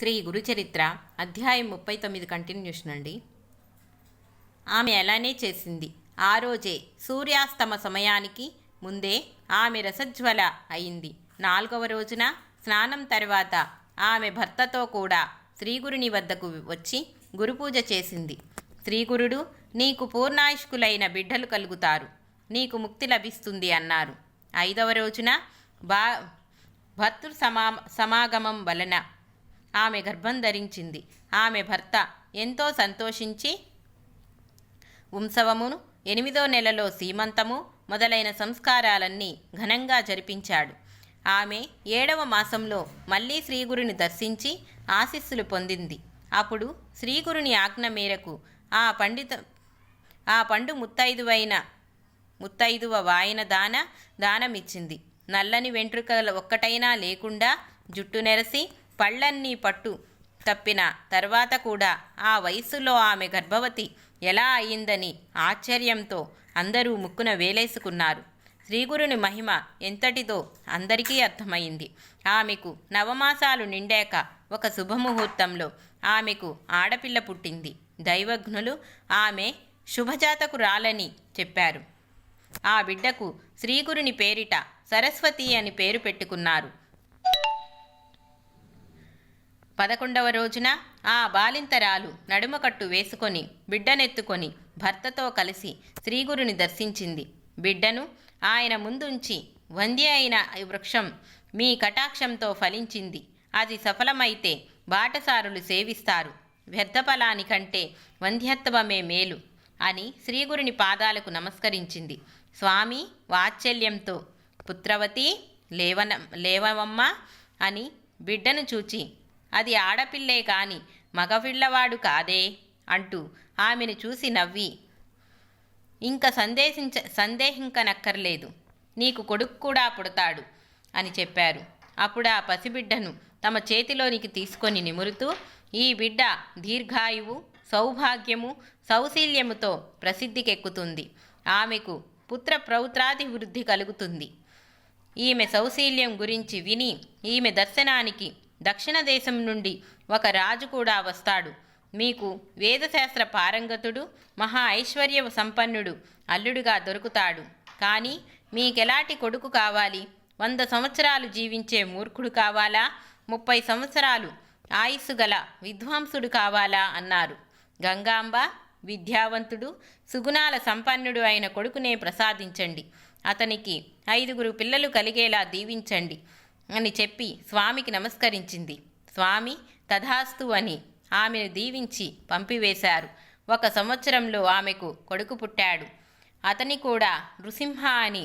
శ్రీ గురుచరిత్ర అధ్యాయం 39 కంటిన్యూషన్ అండి. ఆమె అలానే చేసింది. ఆ రోజే సూర్యాస్తమ సమయానికి ముందే ఆమె రసజ్వల అయింది. 4వ రోజున స్నానం తర్వాత ఆమె భర్తతో కూడా శ్రీగురుని వద్దకు వచ్చి గురుపూజ చేసింది. శ్రీగురుడు, నీకు పూర్ణాయుష్కులైన బిడ్డలు కలుగుతారు, నీకు ముక్తి లభిస్తుంది అన్నారు. 5వ రోజున భర్తృ సమాగమం వలన ఆమె గర్భం ధరించింది. ఆమె భర్త ఎంతో సంతోషించి ఉత్సవమును, 8వ నెలలో సీమంతము మొదలైన సంస్కారాలన్నీ ఘనంగా జరిపించాడు. ఆమె 7వ మాసంలో మళ్ళీ శ్రీగురుని దర్శించి ఆశీస్సులు పొందింది. అప్పుడు శ్రీగురుని ఆజ్ఞ మేరకు ఆ పండు ముత్తైదువ వాయన దానమిచ్చింది. నల్లని వెంట్రుకల ఒక్కటైనా లేకుండా జుట్టు నెరసి పళ్ళన్నీ పట్టు తప్పిన తర్వాత కూడా ఆ వయస్సులో ఆమె గర్భవతి ఎలా అయిందని ఆశ్చర్యంతో అందరూ ముక్కున వేలేసుకున్నారు. శ్రీగురుని మహిమ ఎంతటిదో అందరికీ అర్థమైంది. ఆమెకు 9 మాసాలు నిండాక ఒక శుభముహూర్తంలో ఆమెకు ఆడపిల్ల పుట్టింది. దైవజ్ఞులు ఆమె శుభజాతకురాలని చెప్పారు. ఆ బిడ్డకు శ్రీగురుని పేరిట సరస్వతి అని పేరు పెట్టుకున్నారు. 11వ రోజున ఆ బాలింతరాలు నడుమకట్టు వేసుకొని బిడ్డనెత్తుకొని భర్తతో కలిసి శ్రీగురుని దర్శించింది. బిడ్డను ఆయన ముందుంచి, వంద్య అయిన వృక్షం మీ కటాక్షంతో ఫలించింది, అది సఫలమైతే బాటసారులు సేవిస్తారు, వ్యర్థఫలానికంటే వంధ్యత్వమే మేలు అని శ్రీగురుని పాదాలకు నమస్కరించింది. స్వామి వాత్సల్యంతో, పుత్రవతి లేవవమ్మ అని బిడ్డను చూచి, అది ఆడపిల్లే కాని మగపిల్లవాడు కాదే అంటూ ఆమెను చూసి నవ్వి, ఇంక సందేహింకనక్కర్లేదు, నీకు కొడుకు కూడా పుడతాడు అని చెప్పారు. అప్పుడు ఆ పసిబిడ్డను తమ చేతిలోనికి తీసుకొని నిమురుతూ, ఈ బిడ్డ దీర్ఘాయువు, సౌభాగ్యము, సౌశీల్యముతో ప్రసిద్ధికెక్కుతుంది, ఆమెకు పుత్ర ప్రౌత్రాది వృద్ధి కలుగుతుంది. ఈమె సౌశీల్యం గురించి విని ఈమె దర్శనానికి దక్షిణ దేశం నుండి ఒక రాజు కూడా వస్తాడు. మీకు వేదశాస్త్ర పారంగతుడు, మహా ఐశ్వర్య సంపన్నుడు అల్లుడుగా దొరుకుతాడు. కానీ మీకెలాంటి కొడుకు కావాలి? 100 సంవత్సరాలు జీవించే మూర్ఖుడు కావాలా? 30 సంవత్సరాలు ఆయుస్సు గల విద్వాంసుడు కావాలా అన్నారు. గంగాంబ, విద్యావంతుడు, సుగుణాల సంపన్నుడు అయిన కొడుకునే ప్రసాదించండి, అతనికి 5 పిల్లలు కలిగేలా దీవించండి అని చెప్పి స్వామికి నమస్కరించింది. స్వామి తథాస్తు అని ఆమెను దీవించి పంపివేశారు. 1 సంవత్సరంలో ఆమెకు కొడుకు పుట్టాడు. అతని కూడా నృసింహ అని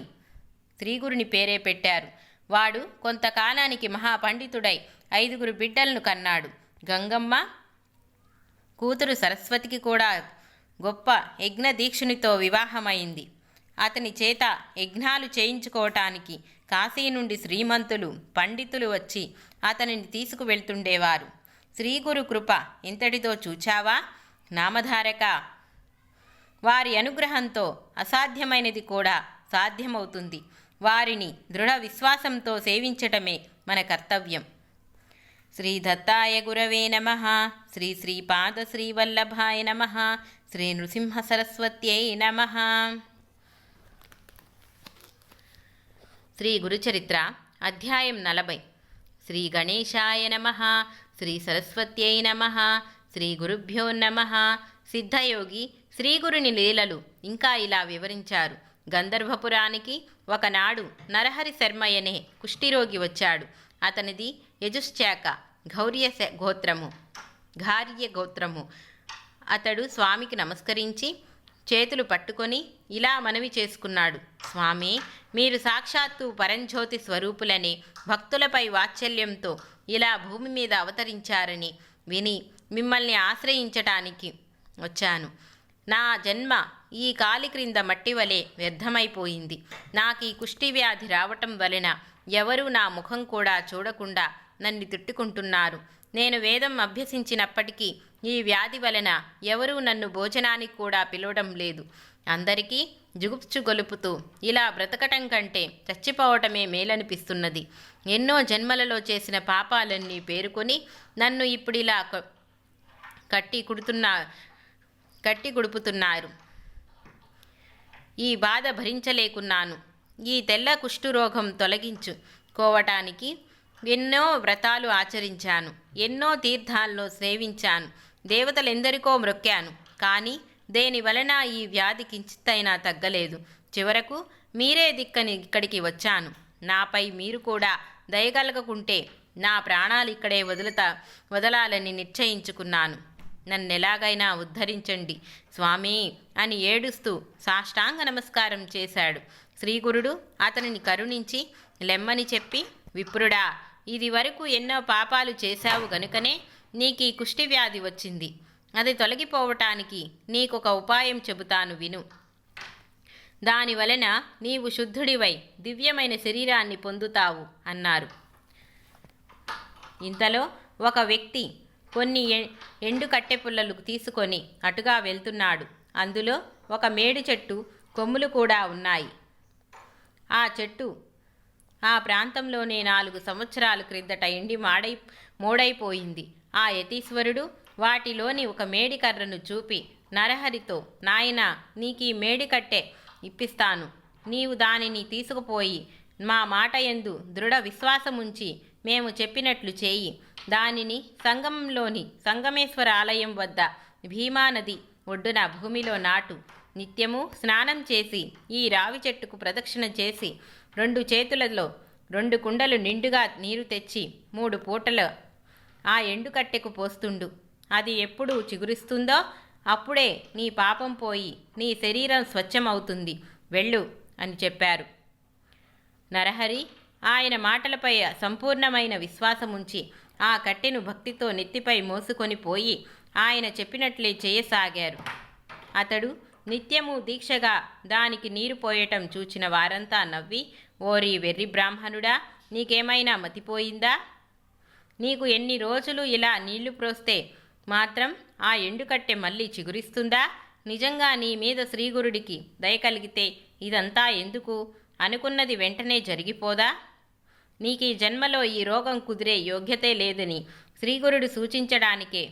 శ్రీగురుని పేరే పెట్టారు. వాడు కొంతకాలానికి మహాపండితుడై 5 బిడ్డలను కన్నాడు. గంగమ్మ కూతురు సరస్వతికి కూడా గొప్ప యజ్ఞదీక్షునితో వివాహమైంది. అతని చేత యజ్ఞాలు చేయించుకోవటానికి కాశీ నుండి శ్రీమంతులు, పండితులు వచ్చి అతనిని తీసుకువెళ్తుండేవారు. శ్రీగురు కృప ఎంతటితో చూచావా నామధారక? వారి అనుగ్రహంతో అసాధ్యమైనది కూడా సాధ్యమవుతుంది. వారిని దృఢ విశ్వాసంతో సేవించటమే మన కర్తవ్యం. శ్రీ దత్తాయ గురవే నమః. శ్రీ శ్రీపాద శ్రీవల్లభాయ నమః. శ్రీ నృసింహ సరస్వత్యై నమః. శ్రీ గురుచరిత్ర అధ్యాయం 40. శ్రీ గణేశాయ నమః. శ్రీ సరస్వత్యై నమః. శ్రీ గురుభ్యో నమః. సిద్ధయోగి శ్రీగురుని లీలలు ఇంకా ఇలా వివరించారు. గంధర్వపురానికి ఒకనాడు నరహరి శర్మయ్యనే కుష్ఠిరోగి వచ్చాడు. అతనిది యజుశ్చాక ఘార్య గోత్రము. అతడు స్వామికి నమస్కరించి చేతులు పట్టుకొని ఇలా మనవి చేసుకున్నాడు. స్వామి, మీరు సాక్షాత్తు పరంజ్యోతి స్వరూపులని, భక్తులపై వాత్సల్యంతో ఇలా భూమి మీద అవతరించారని విని మిమ్మల్ని ఆశ్రయించటానికి వచ్చాను. నా జన్మ ఈ కాలి క్రింద మట్టి వలె వ్యర్థమైపోయింది. నాకు ఈ కుష్టి వ్యాధి రావటం వలన ఎవరూ నా ముఖం కూడా చూడకుండా నన్ను తిట్టుకుంటున్నారు. నేను వేదం అభ్యసించినప్పటికీ ఈ వ్యాధి వలన ఎవరూ నన్ను భోజనానికి కూడా పిలవడం లేదు. అందరికీ జుగుప్సు గొలుపుతూ ఇలా బ్రతకటం కంటే చచ్చిపోవటమే మేలనిపిస్తున్నది. ఎన్నో జన్మలలో చేసిన పాపాలన్నీ పేరుకొని నన్ను ఇప్పుడిలా కట్టి కుడుపుతున్నారు. ఈ బాధ భరించలేకున్నాను. ఈ తెల్ల కుష్ఠురోగం తొలగించుకోవటానికి ఎన్నో వ్రతాలు ఆచరించాను. ఎన్నో తీర్థాల్లో సేవించాను. దేవతలెందరికో మ్రొక్కాను. కానీ దేని వలన ఈ వ్యాధి కించిత్తైనా తగ్గలేదు. చివరకు మీరే దిక్కని ఇక్కడికి వచ్చాను. నాపై మీరు కూడా దయగలగకుంటే నా ప్రాణాలు ఇక్కడే వదలాలని నిశ్చయించుకున్నాను. నన్నెలాగైనా ఉద్ధరించండి స్వామి అని ఏడుస్తూ సాష్టాంగ నమస్కారం చేశాడు. శ్రీగురుడు అతనిని కరుణించి లెమ్మని చెప్పి, విప్రుడా, ఇది వరకు ఎన్నో పాపాలు చేశావు గనుకనే నీకు ఈ కుష్టి వ్యాధి వచ్చింది. అది తొలగిపోవటానికి నీకొక ఉపాయం చెబుతాను విను. దానివలన నీవు శుద్ధుడివై దివ్యమైన శరీరాన్ని పొందుతావు అన్నారు. ఇంతలో ఒక వ్యక్తి కొన్ని ఎండు కట్టెపుల్లలు తీసుకొని అటుగా వెళ్తున్నాడు. అందులో ఒక మేడి చెట్టు కొమ్ములు కూడా ఉన్నాయి. ఆ చెట్టు ఆ ప్రాంతంలోనే 4 సంవత్సరాల క్రిందట ఎండి మూడైపోయింది. ఆ యతీశ్వరుడు వాటిలోని ఒక మేడి కర్రను చూపి నరహరితో, నాయనా, నీకీ మేడి కట్టె ఇప్పిస్తాను. నీవు దానిని తీసుకుపోయి మా మాట యందు దృఢ విశ్వాసముంచి మేము చెప్పినట్లు చేయి. దానిని సంగమంలోని సంగమేశ్వర ఆలయం వద్ద భీమానది ఒడ్డున భూమిలో నాటు. నిత్యము స్నానం చేసి ఈ రావి చెట్టుకు ప్రదక్షిణ చేసి 2 చేతులలో 2 కుండలు నిండుగా నీరు తెచ్చి 3 పూటలు ఆ ఎండుకట్టెకు పోస్తుండు. అది ఎప్పుడు చిగురిస్తుందో అప్పుడే నీ పాపం పోయి నీ శరీరం స్వచ్ఛమవుతుంది. వెళ్ళు అని చెప్పారు. నరహరి ఆయన మాటలపై సంపూర్ణమైన విశ్వాసముంచి ఆ కట్టెను భక్తితో నెత్తిపై మోసుకొని పోయి ఆయన చెప్పినట్లే చేయసాగారు. అతడు నిత్యము దీక్షగా దానికి నీరు పోయటం చూచిన వారంతా నవ్వి, ఓరి వెర్రి బ్రాహ్మణుడా, నీకేమైనా మతిపోయిందా? నీకు ఎన్ని రోజులు ఇలా నీళ్లు ప్రోస్తే మాత్రం ఆ ఎండుకట్టె మళ్ళీ చిగురిస్తుందా? నిజంగా నీ మీద శ్రీగురుడికి దయ కలిగితే ఇదంతా ఎందుకు? అనుకున్నది వెంటనే జరిగిపోదా? నీకు ఈ జన్మలో ఈ రోగం కుదిరే యోగ్యతే లేదని శ్రీగురుడు సూచించడానికే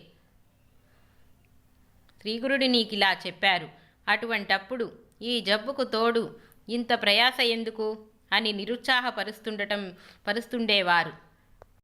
శ్రీగురుడు నీకిలా చెప్పారు. అటువంటప్పుడు ఈ జబ్బుకు తోడు ఇంత ప్రయాస ఎందుకు అని నిరుత్సాహపరుస్తుండేవారు.